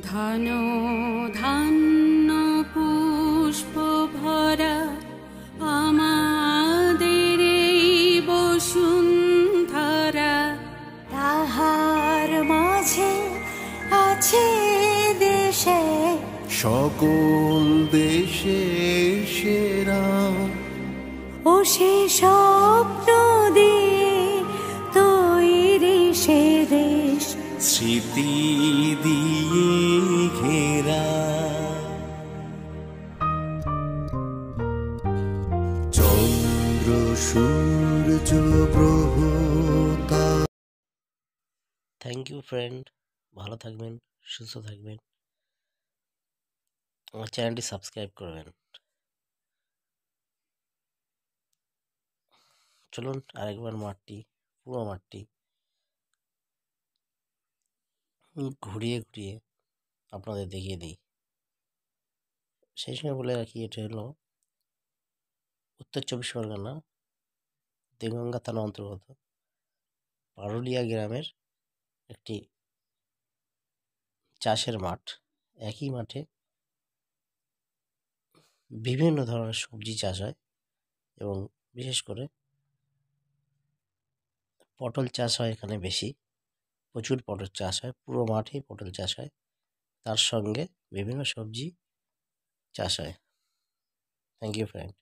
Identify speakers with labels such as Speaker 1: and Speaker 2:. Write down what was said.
Speaker 1: ধন ধান্য পুষ্প ভরা আমাদের এই বসুন্ধরা, তাহার মাঝে আছে দেশে
Speaker 2: সকল দেশে সেরা,
Speaker 1: ও সে স্বপ্ন দিয়ে তৈরি সে দেশ,
Speaker 2: স্মৃতি দিয়ে ঘেরা। চন্দ্র সূর্য গ্রহ।
Speaker 3: থ্যাংক ইউ ফ্রেন্ড, ভালো থাকবেন, সুস্থ থাকবেন, আমার চ্যানেলটি সাবস্ক্রাইব করবেন। চলুন আরেকবার পুরো মাঠটি ঘুরিয়ে ঘুরিয়ে আপনাদের দেখিয়ে দিই। সেই সময় বলে রাখি, এটা হলো উত্তর 24 পরগনা দেগঙ্গা থানা অন্তর্গত পারুলিয়া গ্রামের একটি চাষের মাঠ। একই মাঠে বিভিন্ন ধরনের সবজি চাষ হয় এবং বিশেষ করে পটল চাষ হয় এখানে বেশি, প্রচুর পটল চাষ হয়, পুরো মাঠেই পটল চাষ হয়, তার সঙ্গে বিভিন্ন সবজি চাষ হয়। Thank you friend.